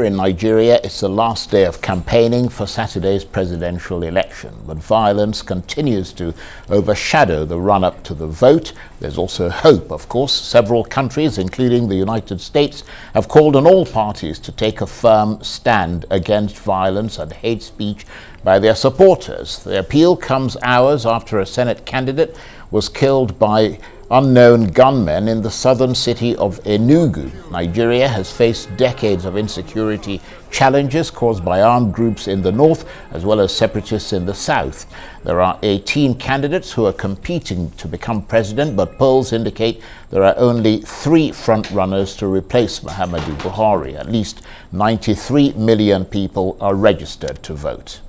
in Nigeria, it's the last day of campaigning for Saturday's presidential election, but violence continues to overshadow the run-up to the vote. There's also hope, of course. Several countries, including the United States, have called on all parties to take a firm stand against violence and hate speech by their supporters. The appeal comes hours after a Senate candidate was killed by unknown gunmen in the southern city of Enugu. Nigeria has faced decades of insecurity challenges caused by armed groups in the north as well as separatists in the south. There are 18 candidates who are competing to become president, but polls indicate there are only 3 front-runners to replace Muhammadu Buhari. At least 93 million people are registered to vote.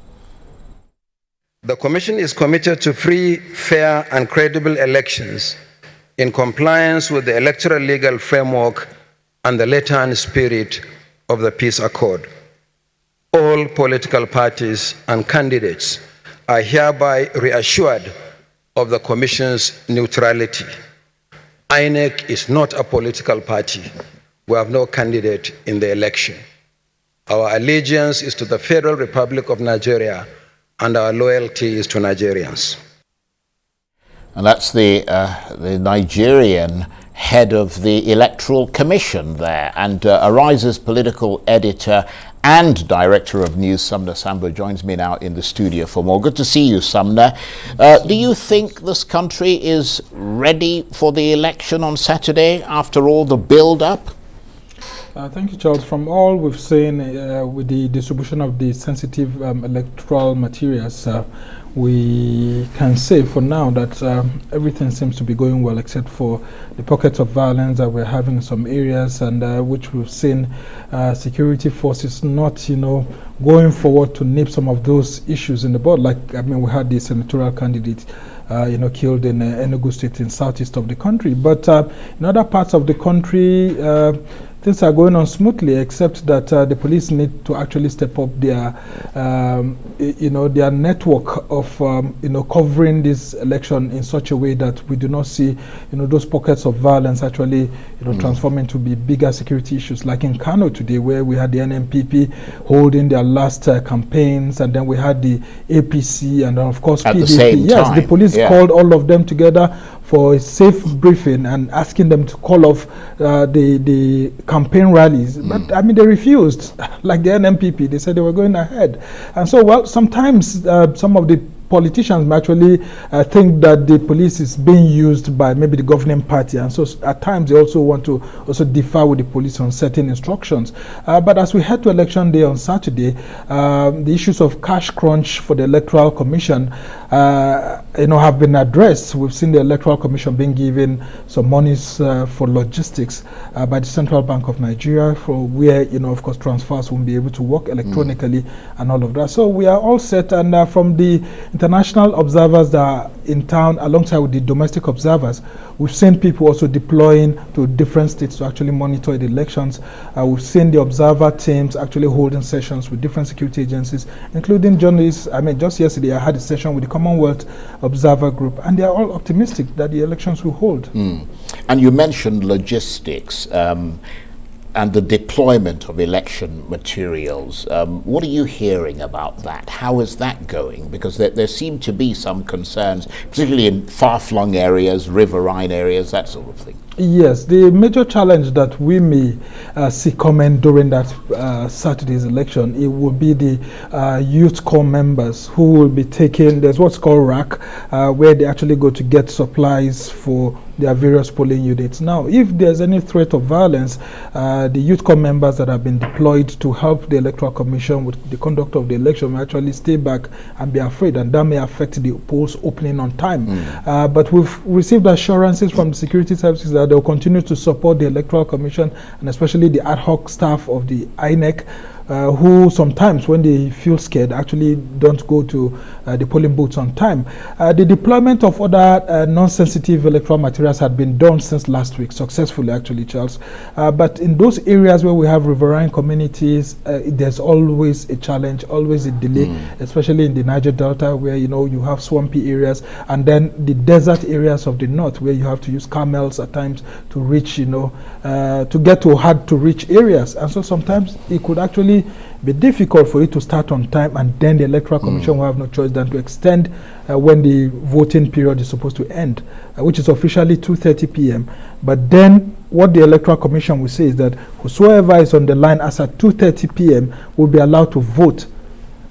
The Commission is committed to free, fair, and credible elections in compliance with the electoral legal framework and the letter and spirit of the peace accord. All political parties and candidates are hereby reassured of the Commission's neutrality. INEC is not a political party. We have no candidate in the election. Our allegiance is to the Federal Republic of Nigeria, and our loyalty is to Nigerians. And that's the Nigerian head of the Electoral Commission there. And Arise's political editor and director of news, Sumner Sambo, joins me now in the studio for more. Good to see you, Sumner. Do you think this country is ready for the election on Saturday after all the build-up? Thank you, Charles. From all we've seen with the distribution of the sensitive electoral materials, we can say for now that everything seems to be going well, except for the pockets of violence that we're having in some areas, and which we've seen security forces not, going forward to nip some of those issues in the bud. Like, we had the senatorial candidate killed in Enugu State in southeast of the country. But in other parts of the country, things are going on smoothly, except that the police need to actually step up their, their network of, covering this election in such a way that we do not see, those pockets of violence actually, transforming to be bigger security issues. Like in Kano today, where we had the NNPP holding their last campaigns, and then we had the APC, and then of course at PDP. The same yes, time. The police called all of them together for a safe briefing and asking them to call off the campaign rallies. But they refused. Like the NNPP, they said they were going ahead. And so, sometimes some of the politicians actually think that the police is being used by maybe the governing party, and so at times they also want to differ with the police on certain instructions. But as we head to election day on Saturday, the issues of cash crunch for the Electoral Commission have been addressed. We've seen the Electoral Commission being given some monies for logistics by the Central Bank of Nigeria, for where of course transfers won't be able to work electronically and all of that. So we are all set, and from the international observers that are in town, alongside with the domestic observers, we've seen people also deploying to different states to actually monitor the elections. We've seen the observer teams actually holding sessions with different security agencies, including journalists. Just yesterday I had a session with the Commonwealth Observer Group, and they are all optimistic that the elections will hold. And you mentioned logistics and the deployment of election materials. What are you hearing about that? How is that going? Because there seem to be some concerns, particularly in far-flung areas, riverine areas, that sort of thing. Yes, the major challenge that we may see coming during that Saturday's election, it will be the youth corps members who will be taking, there's what's called rack, where they actually go to get supplies for their various polling units. Now, if there's any threat of violence, the youth corps members that have been deployed to help the Electoral Commission with the conduct of the election will actually stay back and be afraid, and that may affect the polls opening on time. But we've received assurances from the security services that they'll continue to support the Electoral Commission, and especially the ad hoc staff of the INEC, who sometimes, when they feel scared, actually don't go to the polling booths on time. The deployment of other non-sensitive electoral materials had been done since last week, successfully actually, Charles. But in those areas where we have riverine communities, there's always a challenge, always a delay, especially in the Niger Delta, where you have swampy areas, and then the desert areas of the north, where you have to use camels at times to reach, to get to hard to reach areas. And so sometimes it could actually be difficult for it to start on time, and then the Electoral Commission will have no choice than to extend when the voting period is supposed to end, which is officially 2:30 p.m. But then what the Electoral Commission will say is that whosoever is on the line as at 2:30 p.m. will be allowed to vote.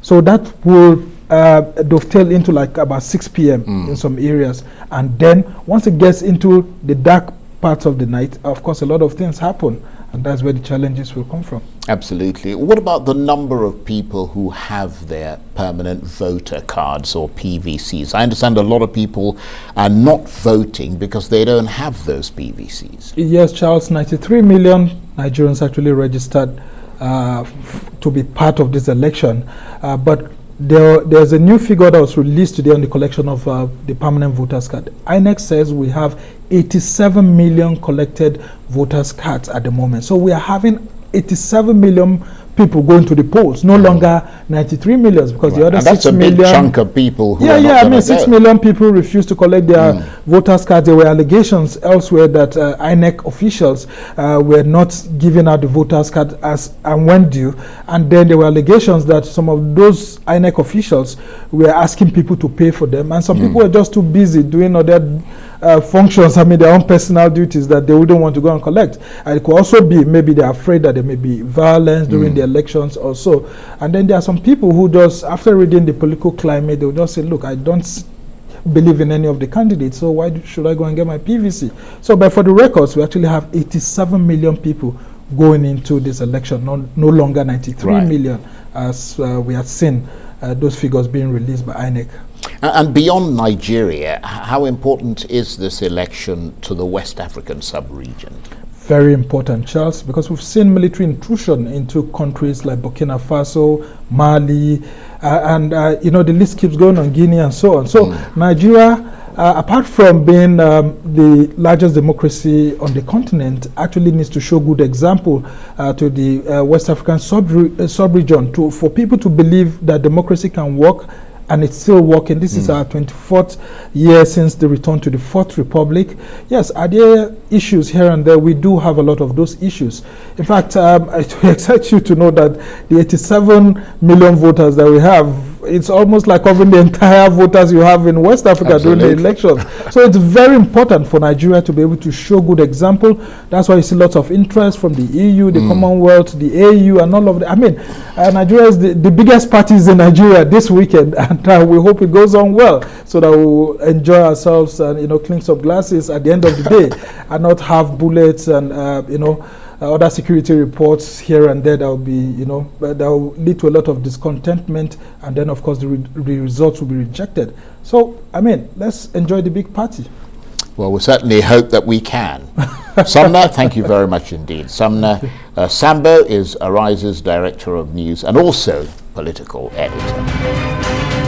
So that will dovetail into like about 6 p.m. in some areas. And then once it gets into the dark parts of the night, of course, a lot of things happen. And that's where the challenges will come from. Absolutely. What about the number of people who have their permanent voter cards or PVCs? I understand a lot of people are not voting because they don't have those PVCs. Yes, Charles, 93 million Nigerians actually registered to be part of this election. But there's a new figure that was released today on the collection of the permanent voters card. INEC says we have 87 million collected voters cards at the moment. So we are having 87 million people going to the polls, no longer 93 million, because the other and 6 million. That's a big chunk of people who are not I mean, go. 6 million people refused to collect their voters cards. There were allegations elsewhere that INEC officials were not giving out the voters card as and when due, and then there were allegations that some of those INEC officials were asking people to pay for them, and some people were just too busy doing other functions, their own personal duties, that they wouldn't want to go and collect. And it could also be maybe they're afraid that there may be violence during the elections or so. And then there are some people who just, after reading the political climate, they'll just say, look, I don't believe in any of the candidates, so why should I go and get my PVC? So, but for the records, we actually have 87 million people going into this election, no longer 93 million, as we had seen those figures being released by INEC. And beyond Nigeria, how important is this election to the West African sub-region? Very important, Charles, because we've seen military intrusion into countries like Burkina Faso, Mali, and the list keeps going on, Guinea and so on. So Nigeria, apart from being the largest democracy on the continent, actually needs to show good example to the West African sub-region for people to believe that democracy can work, and it's still working. This is our 24th year since the return to the Fourth Republic. Yes, are there issues here and there? We do have a lot of those issues. In fact, it will excite you to know that the 87 million voters that we have, it's almost like covering the entire voters you have in West Africa during the elections. So it's very important for Nigeria to be able to show good example. That's why you see lots of interest from the EU, the Commonwealth, the AU, and all of that. I mean, Nigeria is the biggest parties in Nigeria this weekend, and we hope it goes on well, so that we'll enjoy ourselves and clean some glasses at the end of the day, and not have bullets and other security reports here and there that will be, that will lead to a lot of discontentment, and then of course the results will be rejected. So, let's enjoy the big party. Well, we certainly hope that we can. Sumner, thank you very much indeed. Sumner Sambo is Arise's Director of News and also political editor.